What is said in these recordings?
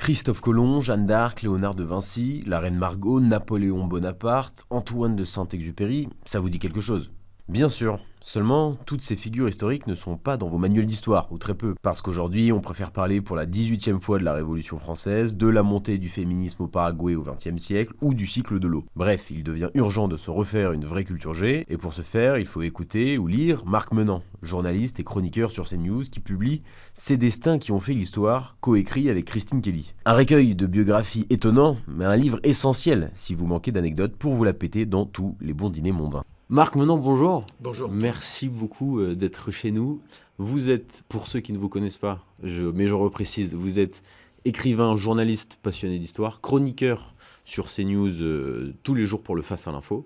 Christophe Colomb, Jeanne d'Arc, Léonard de Vinci, la reine Margot, Napoléon Bonaparte, Antoine de Saint-Exupéry, ça vous dit quelque chose? Bien sûr, seulement toutes ces figures historiques ne sont pas dans vos manuels d'histoire, ou très peu, parce qu'aujourd'hui on préfère parler pour la 18e fois de la Révolution française, de la montée du féminisme au Paraguay au XXe siècle, ou du cycle de l'eau. Bref, il devient urgent de se refaire une vraie culture G, et pour ce faire, il faut écouter ou lire Marc Menant, journaliste et chroniqueur sur CNews, qui publie Ces destins qui ont fait l'histoire, coécrit avec Christine Kelly. Un recueil de biographies étonnant, mais un livre essentiel si vous manquez d'anecdotes pour vous la péter dans tous les bons dîners mondains. Marc Menant, bonjour. Bonjour. Merci beaucoup d'être chez nous. Vous êtes, pour ceux qui ne vous connaissent pas, mais je reprécise, vous êtes écrivain, journaliste passionné d'histoire, chroniqueur sur CNews tous les jours pour le Face à l'info,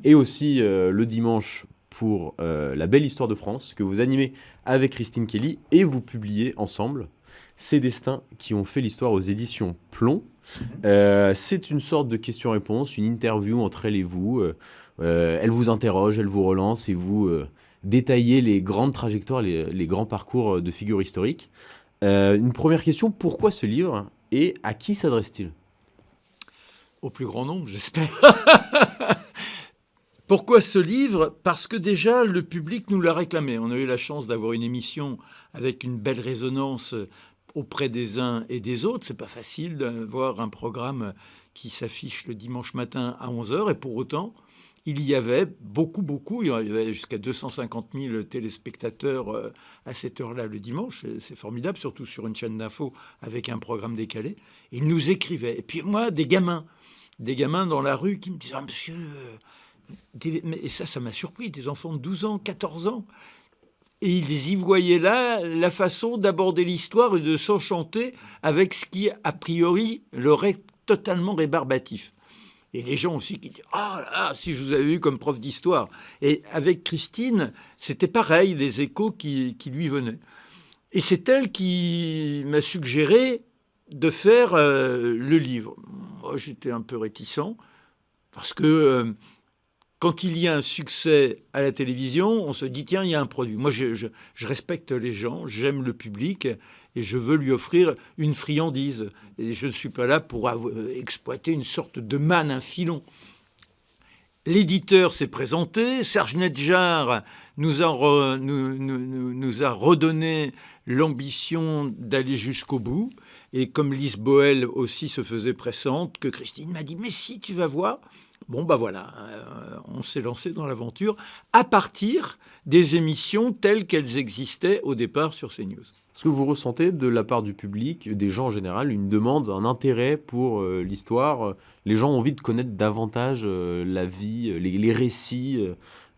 et aussi le dimanche pour La Belle Histoire de France, que vous animez avec Christine Kelly, et vous publiez ensemble Ces destins qui ont fait l'histoire aux éditions Plomb. C'est une sorte de question-réponse, une interview entre elle et vous. Elle vous interroge, elle vous relance et vous détaillez les grandes trajectoires, les grands parcours de figures historiques. Une première question, pourquoi ce livre et à qui s'adresse-t-il? Au plus grand nombre, j'espère. Pourquoi ce livre? Parce que déjà, le public nous l'a réclamé. On a eu la chance d'avoir une émission avec une belle résonance auprès des uns et des autres. C'est pas facile d'avoir un programme qui s'affiche le dimanche matin à 11h, et pour autant, il y avait beaucoup, il y avait jusqu'à 250 000 téléspectateurs à cette heure-là le dimanche. C'est formidable, surtout sur une chaîne d'info avec un programme décalé. Ils nous écrivaient. Et puis moi, des gamins dans la rue qui me disaient « Ah, monsieur... Et ça m'a surpris, des enfants de 12 ans, 14 ans. Et ils y voyaient là la façon d'aborder l'histoire et de s'enchanter avec ce qui, a priori, leur est totalement rébarbatif. Et les gens aussi qui disent « Ah là, si je vous avais eu comme prof d'histoire !» Et avec Christine, c'était pareil, les échos qui lui venaient. Et c'est elle qui m'a suggéré de faire le livre. Moi, j'étais un peu réticent, parce que quand il y a un succès à la télévision, on se dit « Tiens, il y a un produit ». Moi, je respecte les gens, j'aime le public et je veux lui offrir une friandise. Et je ne suis pas là pour exploiter une sorte de manne, un filon. L'éditeur s'est présenté, Serge Nedjar nous a redonné l'ambition d'aller jusqu'au bout. Et comme Lise Boel aussi se faisait pressante, que Christine m'a dit « Mais si, tu vas voir !» Bon, bah voilà, on s'est lancé dans l'aventure à partir des émissions telles qu'elles existaient au départ sur CNews. Est-ce que vous ressentez de la part du public, des gens en général, une demande, un intérêt pour l'histoire? Les gens ont envie de connaître davantage la vie, les récits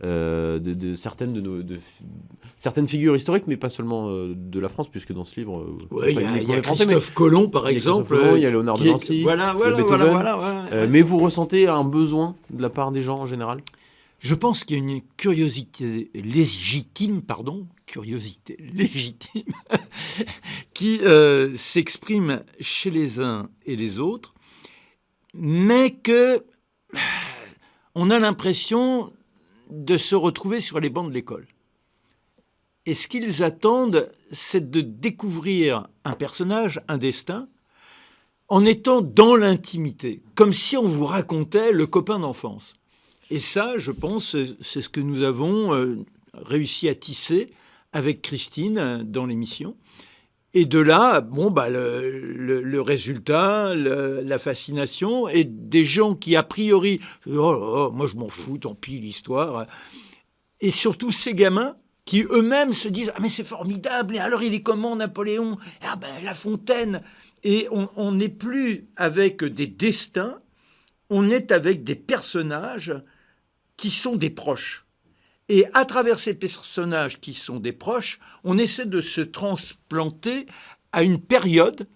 de certaines figures historiques, mais pas seulement de la France, puisque dans ce livre... Oui, il y a Christophe Colomb, par exemple. Il y a Léonard de Vinci, voilà. Mais vous ressentez un besoin de la part des gens en général? Je pense qu'il y a une curiosité légitime, qui s'exprime chez les uns et les autres, mais que on a l'impression de se retrouver sur les bancs de l'école. Et ce qu'ils attendent, c'est de découvrir un personnage, un destin, en étant dans l'intimité, comme si on vous racontait le copain d'enfance. Et ça, je pense, c'est ce que nous avons réussi à tisser avec Christine dans l'émission. Et de là, le résultat, la fascination, et des gens qui, a priori, oh, moi je m'en fous, tant pis, l'histoire. Et surtout ces gamins qui eux-mêmes se disent « Ah mais c'est formidable, et alors il est comment Napoléon? Ah ben La Fontaine !» Et on n'est plus avec des destins, on est avec des personnages qui sont des proches. Et à travers ces personnages qui sont des proches, on essaie de se transplanter à une période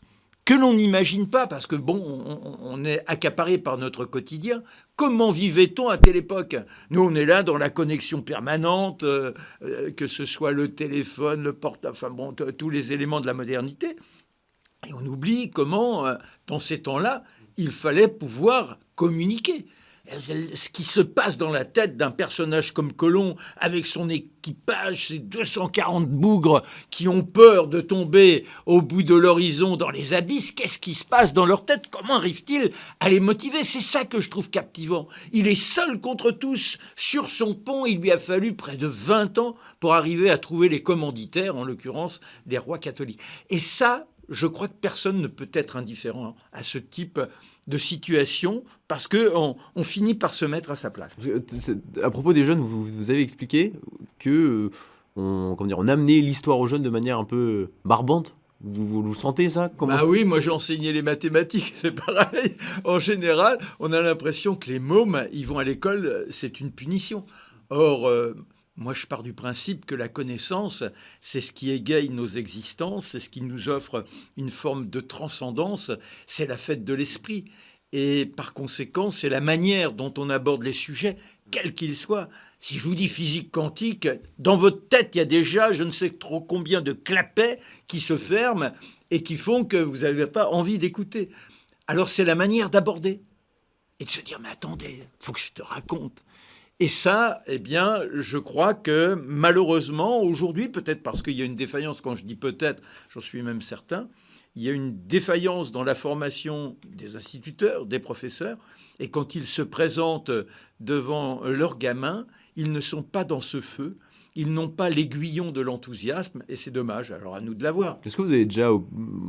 que l'on n'imagine pas, parce que on est accaparé par notre quotidien. Comment vivait-on à telle époque? Nous, on est là dans la connexion permanente, que ce soit le téléphone, le portable, tous les éléments de la modernité. Et on oublie comment, dans ces temps-là, il fallait pouvoir communiquer. Ce qui se passe dans la tête d'un personnage comme Colomb, avec son équipage, ses 240 bougres qui ont peur de tomber au bout de l'horizon dans les abysses, qu'est-ce qui se passe dans leur tête? Comment arrive-t-il à les motiver? C'est ça que je trouve captivant. Il est seul contre tous sur son pont. Il lui a fallu près de 20 ans pour arriver à trouver les commanditaires, en l'occurrence les rois catholiques. Et ça, je crois que personne ne peut être indifférent à ce type de situation, parce qu'on finit par se mettre à sa place. À propos des jeunes, vous avez expliqué que on amenait l'histoire aux jeunes de manière un peu barbante. Vous sentez ça? Oui, moi j'ai enseigné les mathématiques, c'est pareil. En général, on a l'impression que les mômes, ils vont à l'école, c'est une punition. Or, moi, je pars du principe que la connaissance, c'est ce qui égaye nos existences, c'est ce qui nous offre une forme de transcendance, c'est la fête de l'esprit. Et par conséquent, c'est la manière dont on aborde les sujets, quels qu'ils soient. Si je vous dis physique quantique, dans votre tête, il y a déjà je ne sais trop combien de clapets qui se ferment et qui font que vous n'avez pas envie d'écouter. Alors, c'est la manière d'aborder et de se dire, mais attendez, il faut que je te raconte. Et ça, eh bien, je crois que malheureusement, aujourd'hui, peut-être parce qu'il y a une défaillance, quand je dis peut-être, j'en suis même certain, il y a une défaillance dans la formation des instituteurs, des professeurs, et quand ils se présentent devant leurs gamins, ils ne sont pas dans ce feu, ils n'ont pas l'aiguillon de l'enthousiasme, et c'est dommage, alors à nous de l'avoir. Est-ce que vous avez déjà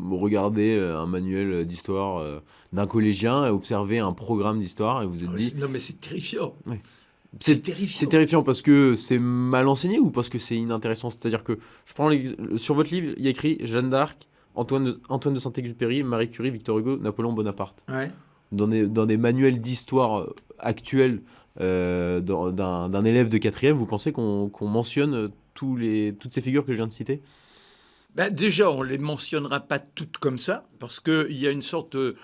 regardé un manuel d'histoire d'un collégien, observé un programme d'histoire, et vous vous êtes dit... Non, mais c'est terrifiant. Ouais. C'est terrifiant. C'est terrifiant parce que c'est mal enseigné ou parce que c'est inintéressant? C'est-à-dire que je prends sur votre livre, il y a écrit Jeanne d'Arc, Antoine de Saint-Exupéry, Marie Curie, Victor Hugo, Napoléon Bonaparte. Ouais. Dans des manuels d'histoire actuels d'un élève de 4e, vous pensez qu'on mentionne toutes ces figures que je viens de citer? Déjà, on ne les mentionnera pas toutes comme ça, parce qu'il y a une sorte de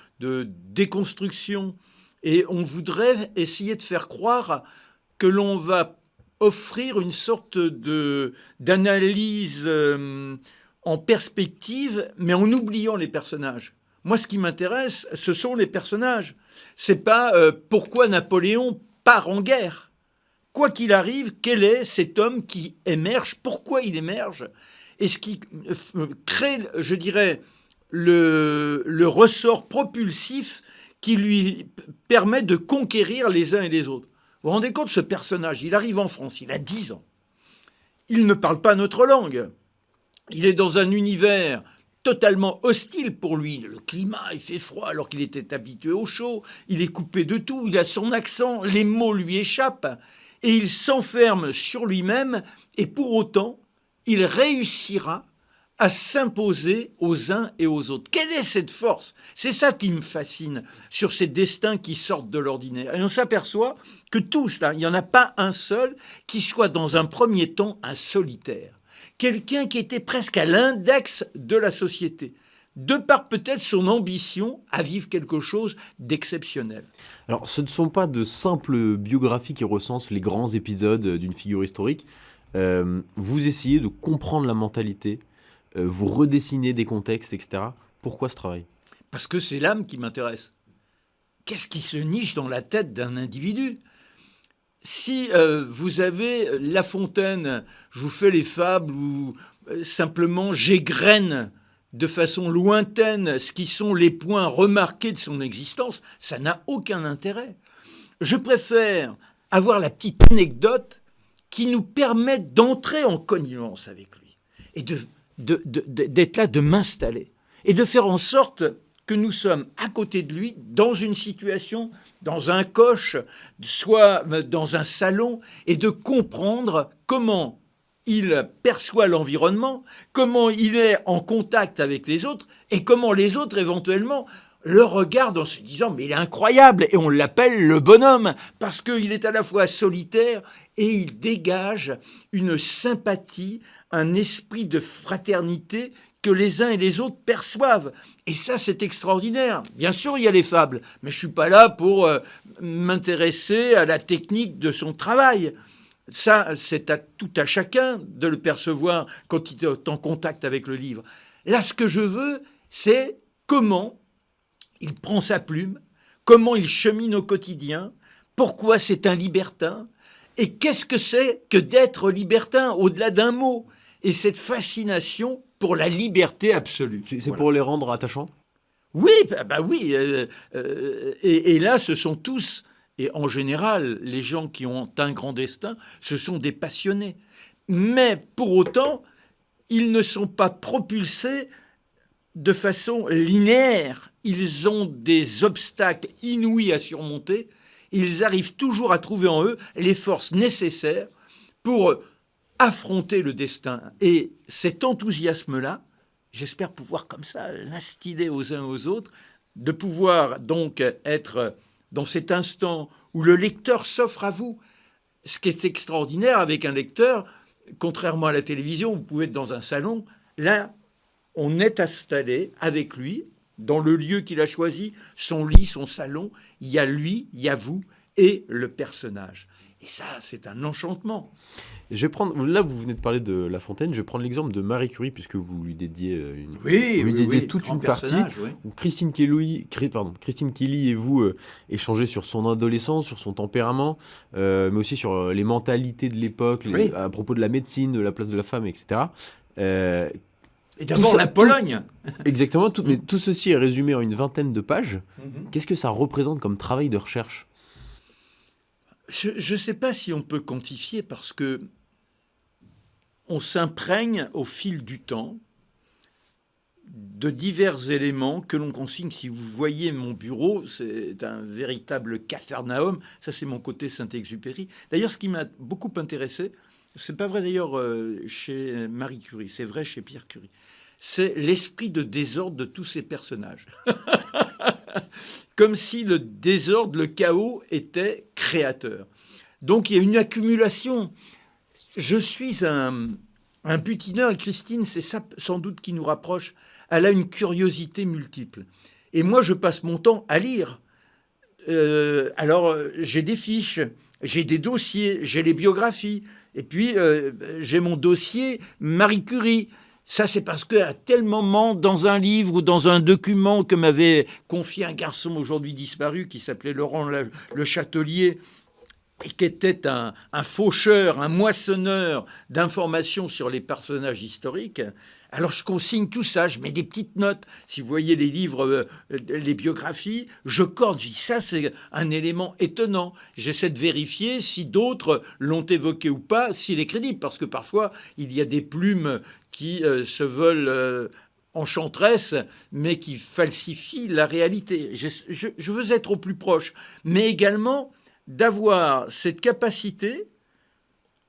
déconstruction, et on voudrait essayer de faire croire que l'on va offrir une sorte d'analyse en perspective, mais en oubliant les personnages. Moi, ce qui m'intéresse, ce sont les personnages. C'est pas pourquoi Napoléon part en guerre. Quoi qu'il arrive, quel est cet homme qui émerge? Pourquoi il émerge? Et ce qui crée, je dirais, le ressort propulsif qui lui permet de conquérir les uns et les autres. Vous vous rendez compte, ce personnage, il arrive en France, il a 10 ans. Il ne parle pas notre langue. Il est dans un univers totalement hostile pour lui. Le climat, il fait froid alors qu'il était habitué au chaud. Il est coupé de tout, il a son accent, les mots lui échappent. Et il s'enferme sur lui-même et pour autant, il réussira à s'imposer aux uns et aux autres. Quelle est cette force? C'est ça qui me fascine sur ces destins qui sortent de l'ordinaire. Et on s'aperçoit que tous, là, il n'y en a pas un seul qui soit dans un premier temps un solitaire. Quelqu'un qui était presque à l'index de la société, de par peut-être son ambition à vivre quelque chose d'exceptionnel. Alors, ce ne sont pas de simples biographies qui recensent les grands épisodes d'une figure historique. Vous essayez de comprendre la mentalité, vous redessinez des contextes, etc. Pourquoi ce travail? Parce que c'est l'âme qui m'intéresse. Qu'est-ce qui se niche dans la tête d'un individu? Si vous avez La Fontaine, je vous fais les fables ou simplement j'égrène de façon lointaine ce qui sont les points remarqués de son existence, ça n'a aucun intérêt. Je préfère avoir la petite anecdote qui nous permet d'entrer en connivence avec lui et d'être là, de m'installer et de faire en sorte que nous sommes à côté de lui dans une situation, dans un coche, soit dans un salon, et de comprendre comment il perçoit l'environnement, comment il est en contact avec les autres, et comment les autres éventuellement le regardent en se disant « mais il est incroyable » et on l'appelle le bonhomme, parce qu'il est à la fois solitaire et il dégage une sympathie, un esprit de fraternité que les uns et les autres perçoivent. Et ça, c'est extraordinaire. Bien sûr, il y a les fables, mais je ne suis pas là pour m'intéresser à la technique de son travail. Ça, c'est tout à chacun de le percevoir quand il est en contact avec le livre. Là, ce que je veux, c'est comment il prend sa plume, comment il chemine au quotidien pourquoi c'est un libertin, et qu'est-ce que c'est que d'être libertin au-delà d'un mot, et cette fascination pour la liberté absolue. C'est Voilà. pour les rendre attachants? Oui, oui. Et là, ce sont tous, et en général, les gens qui ont un grand destin, ce sont des passionnés. Mais pour autant, ils ne sont pas propulsés de façon linéaire. Ils ont des obstacles inouïs à surmonter. Ils arrivent toujours à trouver en eux les forces nécessaires pour affronter le destin. Et cet enthousiasme-là, j'espère pouvoir comme ça l'instiller aux uns aux autres, de pouvoir donc être dans cet instant où le lecteur s'offre à vous. Ce qui est extraordinaire avec un lecteur, contrairement à la télévision, vous pouvez être dans un salon, là, on est installé avec lui, dans le lieu qu'il a choisi, son lit, son salon, il y a lui, il y a vous et le personnage. Et ça, c'est un enchantement. Je vais prendre, là, vous venez de parler de La Fontaine. Je vais prendre l'exemple de Marie Curie, puisque vous lui dédiez toute une partie. Oui. Où Christine Kelly et vous échangez sur son adolescence, sur son tempérament, mais aussi sur les mentalités de l'époque, à propos de la médecine, de la place de la femme, etc. Et d'abord la Pologne. Exactement. Mais tout ceci est résumé en une vingtaine de pages. Qu'est-ce que ça représente comme travail de recherche ? Je ne sais pas si on peut quantifier, parce que on s'imprègne au fil du temps de divers éléments que l'on consigne. Si vous voyez mon bureau, c'est un véritable capharnaüm. Ça, c'est mon côté Saint-Exupéry. D'ailleurs, ce qui m'a beaucoup intéressé, c'est pas vrai d'ailleurs chez Marie Curie, c'est vrai chez Pierre Curie, c'est l'esprit de désordre de tous ces personnages. Comme si le désordre, le chaos était créateur. Donc il y a une accumulation. Je suis un butineur, et Christine, c'est ça sans doute qui nous rapproche. Elle a une curiosité multiple. Et moi, je passe mon temps à lire. Alors, j'ai des fiches, j'ai des dossiers, j'ai les biographies. Et puis, j'ai mon dossier Marie Curie. Ça, c'est parce qu'à tel moment, dans un livre ou dans un document que m'avait confié un garçon aujourd'hui disparu qui s'appelait Laurent Le Châtelier, et qui était un faucheur, un moissonneur d'informations sur les personnages historiques. Alors je consigne tout ça, je mets des petites notes. Si vous voyez les livres, les biographies, je corde, je dis ça c'est un élément étonnant. J'essaie de vérifier si d'autres l'ont évoqué ou pas, s'il est crédible, parce que parfois il y a des plumes qui se veulent enchanteresses, mais qui falsifient la réalité. Je veux être au plus proche, mais également d'avoir cette capacité,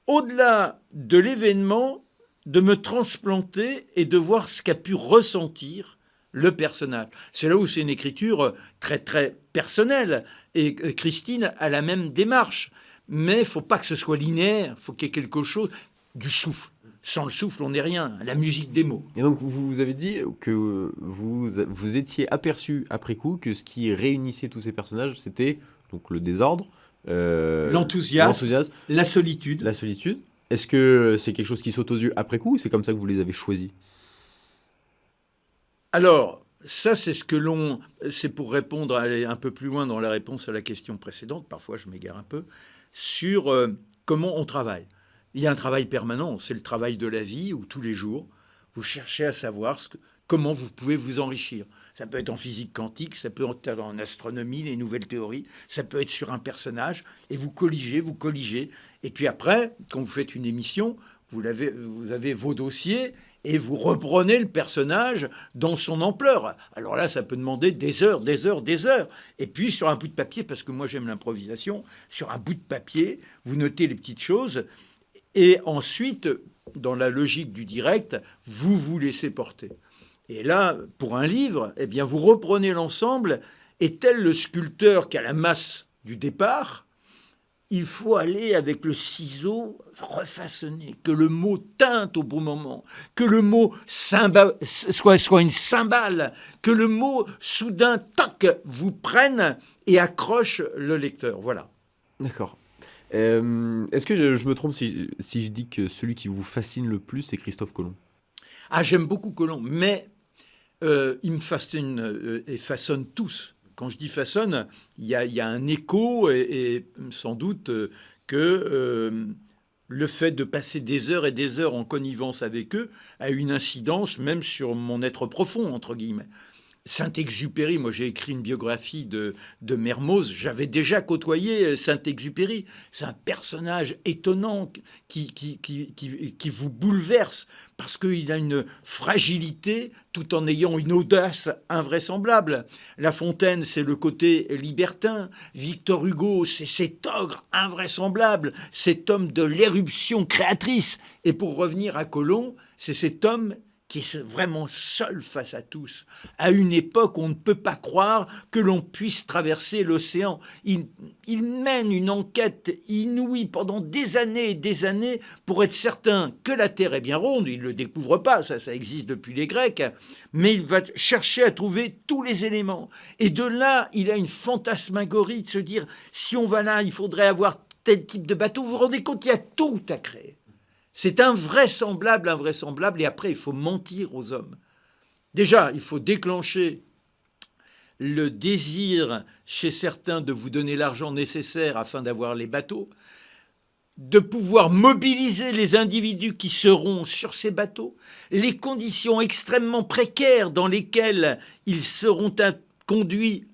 au-delà de l'événement, de me transplanter et de voir ce qu'a pu ressentir le personnage. C'est là où c'est une écriture très, très personnelle. Et Christine a la même démarche. Mais il ne faut pas que ce soit linéaire, il faut qu'il y ait quelque chose du souffle. Sans le souffle, on n'est rien. La musique des mots. Et donc, vous avez dit que vous étiez aperçu après coup que ce qui réunissait tous ces personnages, c'était donc le désordre, l'enthousiasme, la solitude. La solitude. Est-ce que c'est quelque chose qui saute aux yeux après coup ou c'est comme ça que vous les avez choisis ? Alors, ça, c'est c'est pour répondre, aller un peu plus loin dans la réponse à la question précédente, parfois je m'égare un peu, sur comment on travaille. Il y a un travail permanent, c'est le travail de la vie où tous les jours, vous cherchez à savoir comment vous pouvez vous enrichir. Ça peut être en physique quantique, ça peut être en astronomie, les nouvelles théories, ça peut être sur un personnage, et vous colligez. Et puis après, quand vous faites une émission, vous avez vos dossiers, et vous reprenez le personnage dans son ampleur. Alors là, ça peut demander des heures. Et puis sur un bout de papier, parce que moi j'aime l'improvisation, sur un bout de papier, vous notez les petites choses, et ensuite, dans la logique du direct, vous vous laissez porter. Et là, pour un livre, eh bien, vous reprenez l'ensemble, et tel le sculpteur qui a la masse du départ, il faut aller avec le ciseau refaçonner, que le mot teinte au bon moment, que le mot soit une cymbale, que le mot soudain, toc, vous prenne et accroche le lecteur. Voilà. D'accord. Est-ce que je me trompe si je dis que celui qui vous fascine le plus, c'est Christophe Colomb ? Ah, j'aime beaucoup Colomb, mais il me fascine et façonne tous. quand je dis façonne, il y a un écho et sans doute que le fait de passer des heures et des heures en connivence avec eux a une incidence même sur mon être profond, entre guillemets. Saint-Exupéry, moi j'ai écrit une biographie de Mermoz, j'avais déjà côtoyé Saint-Exupéry. C'est un personnage étonnant qui vous bouleverse parce qu'il a une fragilité tout en ayant une audace invraisemblable. La Fontaine, c'est le côté libertin. Victor Hugo, c'est cet ogre invraisemblable, cet homme de l'éruption créatrice. Et pour revenir à Colomb, c'est cet homme qui est vraiment seul face à tous, à une époque où on ne peut pas croire que l'on puisse traverser l'océan. Il mène une enquête inouïe pendant des années et des années pour être certain que la Terre est bien ronde. Il ne le découvre pas, ça existe depuis les Grecs, mais il va chercher à trouver tous les éléments. Et de là, il a une fantasmagorie de se dire, si on va là, il faudrait avoir tel type de bateau. Vous vous rendez compte, il y a tout à créer. C'est invraisemblable, et après, il faut mentir aux hommes. Déjà, il faut déclencher le désir chez certains de vous donner l'argent nécessaire afin d'avoir les bateaux, de pouvoir mobiliser les individus qui seront sur ces bateaux, les conditions extrêmement précaires dans lesquelles ils seront conduits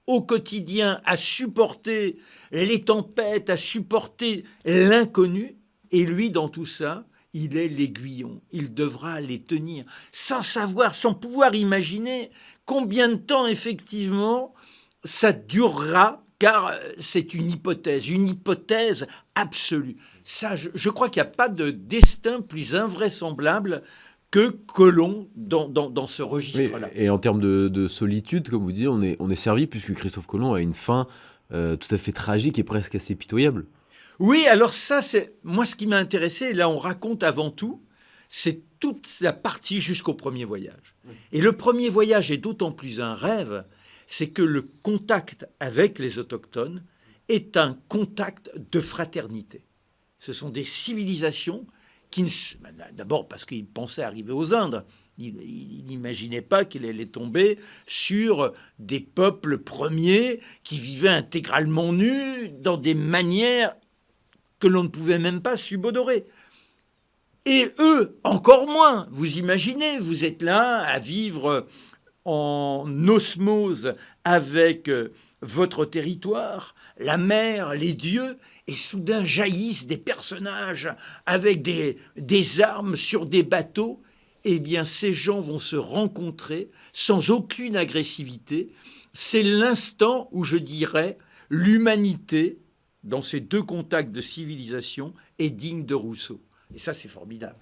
au quotidien à supporter les tempêtes, à supporter l'inconnu. Et lui, dans tout ça, il est l'aiguillon. Il devra les tenir, sans savoir, sans pouvoir imaginer combien de temps, effectivement, ça durera, car c'est une hypothèse absolue. Ça, je crois qu'il n'y a pas de destin plus invraisemblable que Colomb dans ce registre-là. Et en termes de solitude, comme vous dites, on est servi, puisque Christophe Colomb a une fin tout à fait tragique et presque assez pitoyable. Oui, alors ça, c'est moi ce qui m'a intéressé, et là on raconte avant tout, c'est toute la partie jusqu'au premier voyage. Et le premier voyage est d'autant plus un rêve, c'est que le contact avec les autochtones est un contact de fraternité. Ce sont des civilisations qui, d'abord parce qu'ils pensaient arriver aux Indes, il n'imaginait pas qu'il allait tomber sur des peuples premiers qui vivaient intégralement nus dans des manières que l'on ne pouvait même pas subodorer. Et eux, encore moins. Vous imaginez, vous êtes là à vivre en osmose avec votre territoire, la mer, les dieux, et soudain jaillissent des personnages avec des armes sur des bateaux. Eh bien, ces gens vont se rencontrer sans aucune agressivité. C'est l'instant où, je dirais, l'humanité, dans ces deux contacts de civilisation, est digne de Rousseau. Et ça, c'est formidable.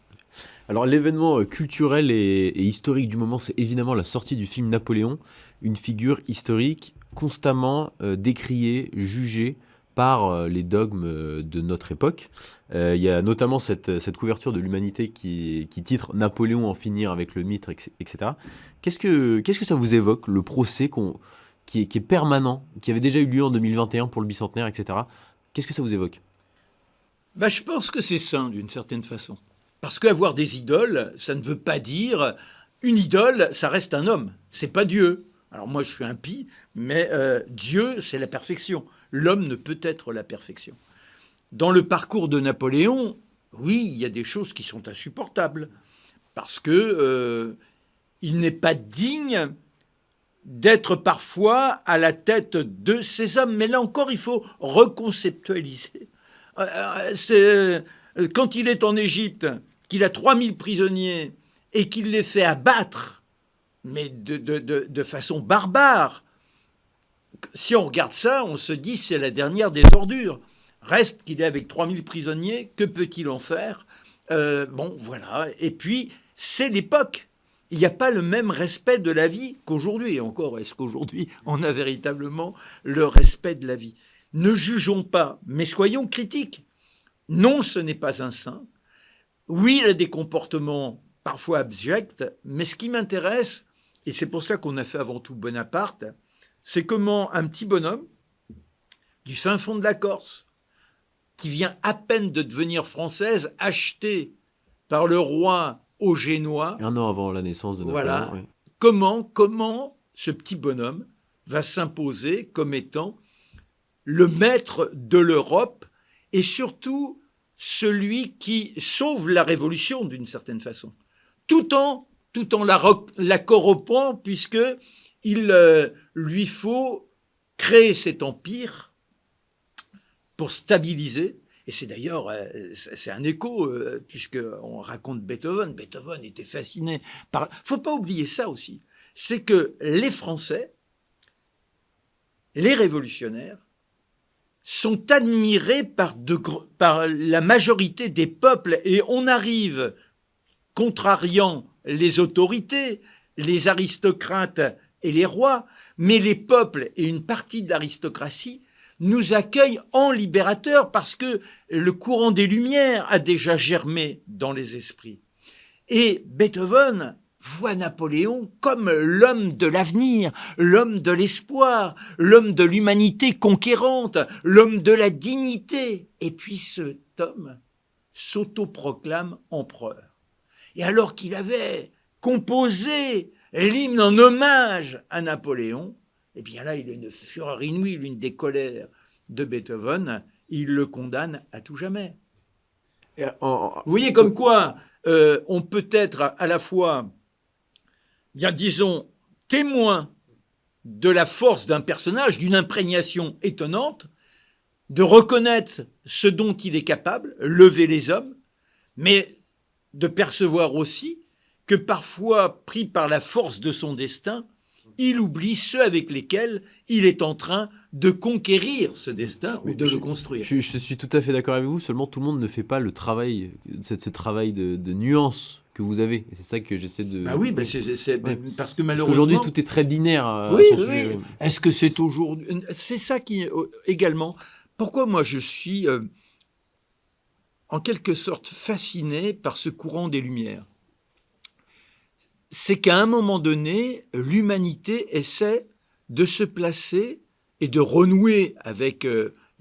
Alors, l'événement culturel et historique du moment, c'est évidemment la sortie du film Napoléon, une figure historique constamment décriée, jugée par les dogmes de notre époque. Il y a notamment cette couverture de l'Humanité qui titre « Napoléon en finir avec le mythe », etc. Qu'est-ce que ça vous évoque, le procès qui est permanent, qui avait déjà eu lieu en 2021 pour le bicentenaire, etc. Qu'est-ce que ça vous évoque ? Je pense que c'est sain, d'une certaine façon. Parce qu'avoir des idoles, ça ne veut pas dire... Une idole, ça reste un homme, c'est pas Dieu. Alors moi, je suis impie, mais Dieu, c'est la perfection. L'homme ne peut être la perfection. Dans le parcours de Napoléon, oui, il y a des choses qui sont insupportables. Parce que il n'est pas digne d'être parfois à la tête de ces hommes. Mais là encore, il faut reconceptualiser. Quand il est en Égypte, qu'il a 3000 prisonniers et qu'il les fait abattre, mais de façon barbare, si on regarde ça, on se dit c'est la dernière des ordures. Reste qu'il est avec 3000 prisonniers, que peut-il en faire ? Bon, voilà. Et puis, c'est l'époque. Il n'y a pas le même respect de la vie qu'aujourd'hui. Et encore, est-ce qu'aujourd'hui, on a véritablement le respect de la vie ? Ne jugeons pas, mais soyons critiques. Non, ce n'est pas un saint. Oui, il a des comportements parfois abjects, mais ce qui m'intéresse, et c'est pour ça qu'on a fait avant tout Bonaparte, c'est comment un petit bonhomme du fin fond de la Corse, qui vient à peine de devenir française, acheté par le roi aux Génois. 1 an avant la naissance de Napoléon. Voilà. Oui. Comment ce petit bonhomme va s'imposer comme étant le maître de l'Europe et surtout celui qui sauve la révolution d'une certaine façon, tout en la corrompant, puisqu'il lui faut créer cet empire pour stabiliser. Et c'est d'ailleurs, c'est un écho, puisqu'on raconte Beethoven. Beethoven était fasciné par... Il ne faut pas oublier ça aussi. C'est que les Français, les révolutionnaires, sont admirés par la majorité des peuples. Et on arrive, contrariant les autorités, les aristocrates et les rois, mais les peuples et une partie de l'aristocratie nous accueillent en libérateurs parce que le courant des Lumières a déjà germé dans les esprits. Et Beethoven voit Napoléon comme l'homme de l'avenir, l'homme de l'espoir, l'homme de l'humanité conquérante, l'homme de la dignité. Et puis cet homme s'autoproclame empereur. Et alors qu'il avait composé l'hymne en hommage à Napoléon, eh bien là, il a une fureur inouïe, l'une des colères de Beethoven, il le condamne à tout jamais. Vous voyez comme quoi on peut être à la fois, bien disons, témoin de la force d'un personnage, d'une imprégnation étonnante, de reconnaître ce dont il est capable, lever les hommes, mais de percevoir aussi que parfois, pris par la force de son destin, il oublie ceux avec lesquels il est en train de conquérir ce destin ou de le construire. Je suis tout à fait d'accord avec vous, seulement tout le monde ne fait pas le travail, ce travail de nuance que vous avez. Et c'est ça que j'essaie de... Ah oui, parce que malheureusement... Aujourd'hui, tout est très binaire à oui, son sujet. Est-ce que c'est aujourd'hui... C'est ça qui, également... Pourquoi moi je suis en quelque sorte fasciné par ce courant des Lumières? C'est qu'à un moment donné, l'humanité essaie de se placer et de renouer avec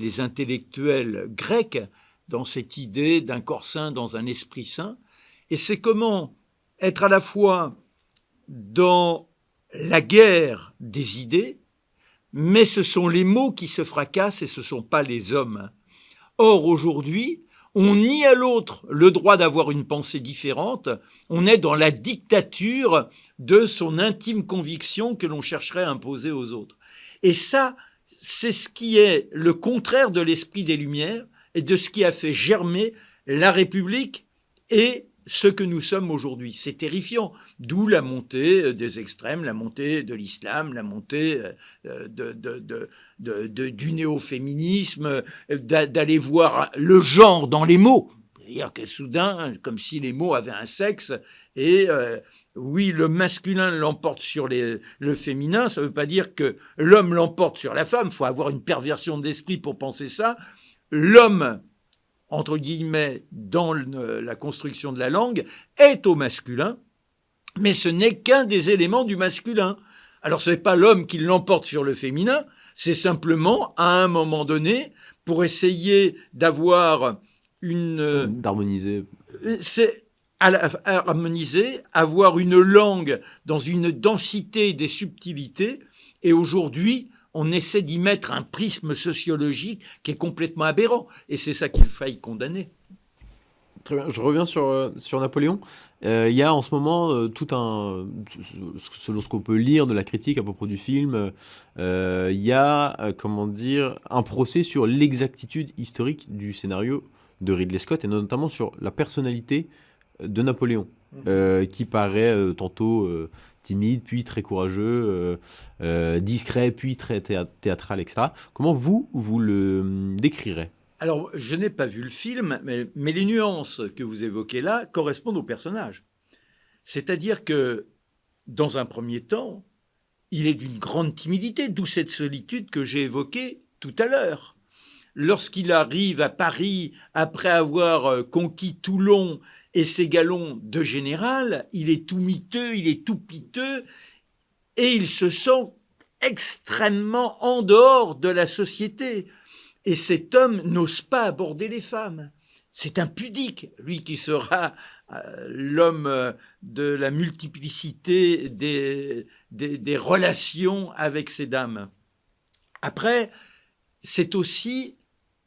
les intellectuels grecs dans cette idée d'un corps saint, dans un esprit saint. Et c'est comment être à la fois dans la guerre des idées, mais ce sont les mots qui se fracassent et ce ne sont pas les hommes. Or, aujourd'hui, on nie à l'autre le droit d'avoir une pensée différente, on est dans la dictature de son intime conviction que l'on chercherait à imposer aux autres. Et ça, c'est ce qui est le contraire de l'esprit des Lumières et de ce qui a fait germer la République et ce que nous sommes aujourd'hui. C'est terrifiant, d'où la montée des extrêmes, la montée de l'islam, la montée du néo-féminisme, d'aller voir le genre dans les mots. C'est-à-dire que soudain, comme si les mots avaient un sexe, et oui, le masculin l'emporte sur le féminin, ça ne veut pas dire que l'homme l'emporte sur la femme, il faut avoir une perversion d'esprit pour penser ça. L'homme, entre guillemets, dans la construction de la langue, est au masculin, mais ce n'est qu'un des éléments du masculin. Alors, ce n'est pas l'homme qui l'emporte sur le féminin, c'est simplement, à un moment donné, pour essayer d'avoir d'harmoniser. C'est harmoniser, avoir une langue dans une densité des subtilités, et aujourd'hui, on essaie d'y mettre un prisme sociologique qui est complètement aberrant. Et c'est ça qu'il faille condamner. Très bien. Je reviens sur Napoléon. Il y a en ce moment selon ce qu'on peut lire de la critique à propos du film, il y a, un procès sur l'exactitude historique du scénario de Ridley Scott, et notamment sur la personnalité de Napoléon, qui paraît tantôt... timide, puis très courageux, discret, puis très théâtral, etc. Comment vous le décrirez ? Alors, je n'ai pas vu le film, mais les nuances que vous évoquez là correspondent au personnage. C'est-à-dire que, dans un premier temps, il est d'une grande timidité, d'où cette solitude que j'ai évoquée tout à l'heure. Lorsqu'il arrive à Paris, après avoir conquis Toulon et ses galons de général, il est tout miteux, il est tout piteux, et il se sent extrêmement en dehors de la société. Et cet homme n'ose pas aborder les femmes. C'est un pudique, lui qui sera l'homme de la multiplicité des relations avec ces dames. Après, c'est aussi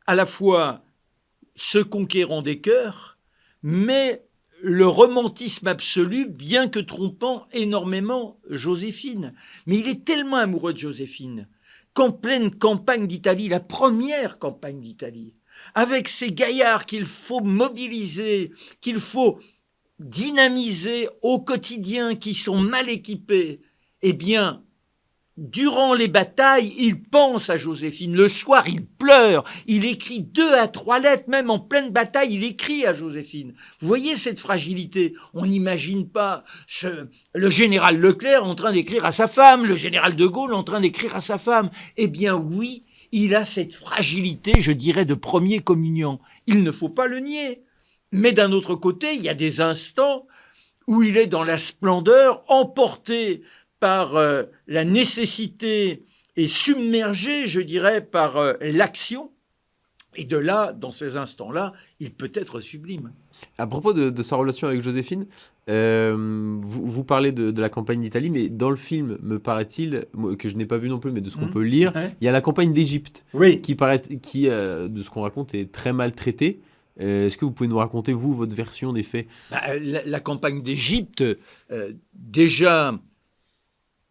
à la fois ce conquérant des cœurs, mais le romantisme absolu, bien que trompant énormément Joséphine. Mais il est tellement amoureux de Joséphine qu'en pleine campagne d'Italie, la première campagne d'Italie, avec ces gaillards qu'il faut mobiliser, qu'il faut dynamiser au quotidien, qui sont mal équipés, eh bien, durant les batailles, il pense à Joséphine. Le soir, il pleure. Il écrit 2 à 3 lettres. Même en pleine bataille, il écrit à Joséphine. Vous voyez cette fragilité? On n'imagine pas le général Leclerc en train d'écrire à sa femme, le général de Gaulle en train d'écrire à sa femme. Eh bien oui, il a cette fragilité, je dirais, de premier communion. Il ne faut pas le nier. Mais d'un autre côté, il y a des instants où il est dans la splendeur, emporté par la nécessité et submergé, je dirais, par l'action. Et de là, dans ces instants-là, il peut être sublime. À propos de sa relation avec Joséphine, vous parlez de la campagne d'Italie, mais dans le film, me paraît-il, que je n'ai pas vu non plus, mais de ce qu'on peut lire, il y a la campagne d'Égypte, qui, de ce qu'on raconte, est très maltraitée. Est-ce que vous pouvez nous raconter, vous, votre version des faits? La campagne d'Égypte, déjà,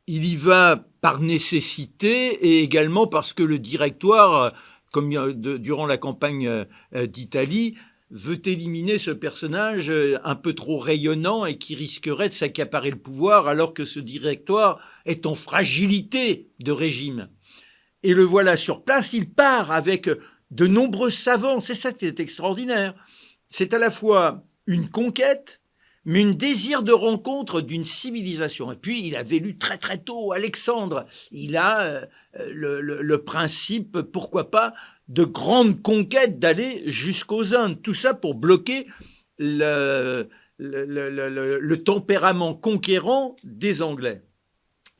il y va par nécessité et également parce que le directoire, comme durant la campagne d'Italie, veut éliminer ce personnage un peu trop rayonnant et qui risquerait de s'accaparer le pouvoir alors que ce directoire est en fragilité de régime. Et le voilà sur place, il part avec de nombreux savants. C'est ça qui est extraordinaire. C'est à la fois une conquête, mais un désir de rencontre d'une civilisation. Et puis, il avait lu très très tôt Alexandre. Il a le principe, pourquoi pas, de grande conquête, d'aller jusqu'aux Indes. Tout ça pour bloquer le tempérament conquérant des Anglais.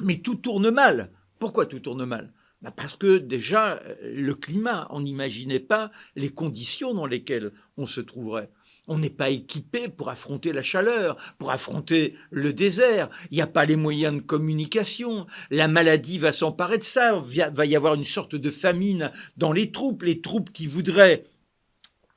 Mais tout tourne mal. Pourquoi tout tourne mal? Parce que déjà, le climat, on n'imaginait pas les conditions dans lesquelles on se trouverait. On n'est pas équipé pour affronter la chaleur, pour affronter le désert. Il n'y a pas les moyens de communication. La maladie va s'emparer de ça. Il va y avoir une sorte de famine dans les troupes qui voudraient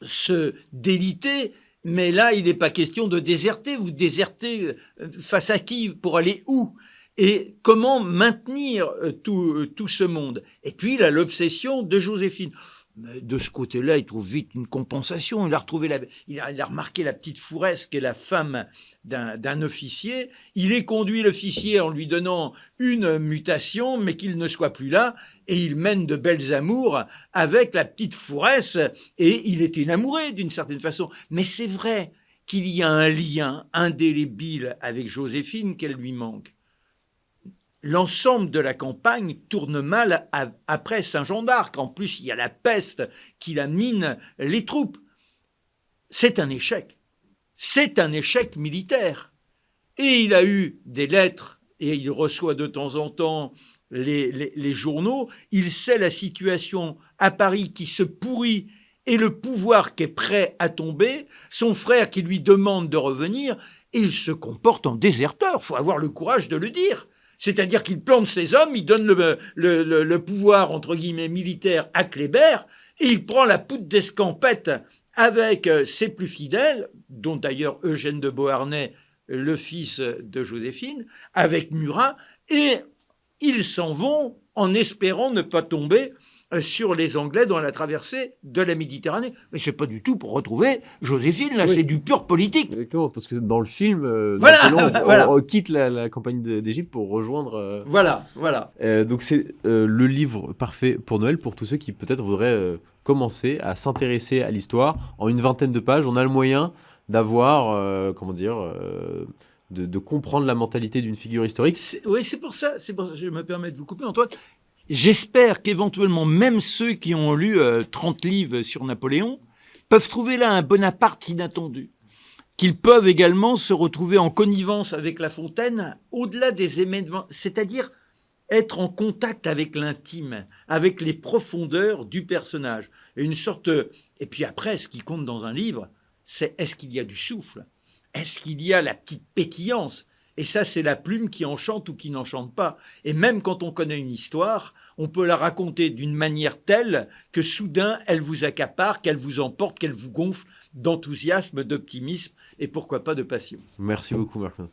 se déliter. Mais là, il n'est pas question de déserter. Vous désertez face à qui? Pour aller où? Et comment maintenir tout ce monde? Et puis, il a l'obsession de Joséphine. Mais de ce côté-là, il trouve vite une compensation. Il a remarqué la petite Fourresse, qui est la femme d'un officier. Il conduit l'officier en lui donnant une mutation, mais qu'il ne soit plus là. Et il mène de belles amours avec la petite Fourresse. Et il est enamouré d'une certaine façon. Mais c'est vrai qu'il y a un lien indélébile avec Joséphine qu'elle lui manque. L'ensemble de la campagne tourne mal après Saint-Jean d'Arc. En plus, il y a la peste qui lamine les troupes. C'est un échec. C'est un échec militaire. Et il a eu des lettres, et il reçoit de temps en temps les journaux. Il sait la situation à Paris qui se pourrit et le pouvoir qui est prêt à tomber, son frère qui lui demande de revenir, et il se comporte en déserteur. Il faut avoir le courage de le dire. C'est-à-dire qu'il plante ses hommes, il donne le pouvoir, entre guillemets, militaire à Kléber, et il prend la poudre d'escampette avec ses plus fidèles, dont d'ailleurs Eugène de Beauharnais, le fils de Joséphine, avec Murat, et ils s'en vont en espérant ne pas tomber sur les Anglais dans la traversée de la Méditerranée. Mais c'est pas du tout pour retrouver Joséphine, là, oui. C'est du pur politique. Exactement, parce que dans le film, on quitte la campagne d'Égypte pour rejoindre... Voilà. Donc c'est le livre parfait pour Noël, pour tous ceux qui peut-être voudraient commencer à s'intéresser à l'histoire. En une vingtaine de pages, on a le moyen d'avoir, de comprendre la mentalité d'une figure historique. C'est pour ça, je me permets de vous couper, Antoine. J'espère qu'éventuellement, même ceux qui ont lu 30 livres sur Napoléon peuvent trouver là un Bonaparte inattendu, qu'ils peuvent également se retrouver en connivence avec La Fontaine, au-delà des événements, c'est-à-dire être en contact avec l'intime, avec les profondeurs du personnage. Et puis après, ce qui compte dans un livre, c'est est-ce qu'il y a du souffle? Est-ce qu'il y a la petite pétillance? Et ça, c'est la plume qui enchante ou qui n'enchante pas. Et même quand on connaît une histoire, on peut la raconter d'une manière telle que soudain, elle vous accapare, qu'elle vous emporte, qu'elle vous gonfle d'enthousiasme, d'optimisme et pourquoi pas de passion. Merci beaucoup, Marc.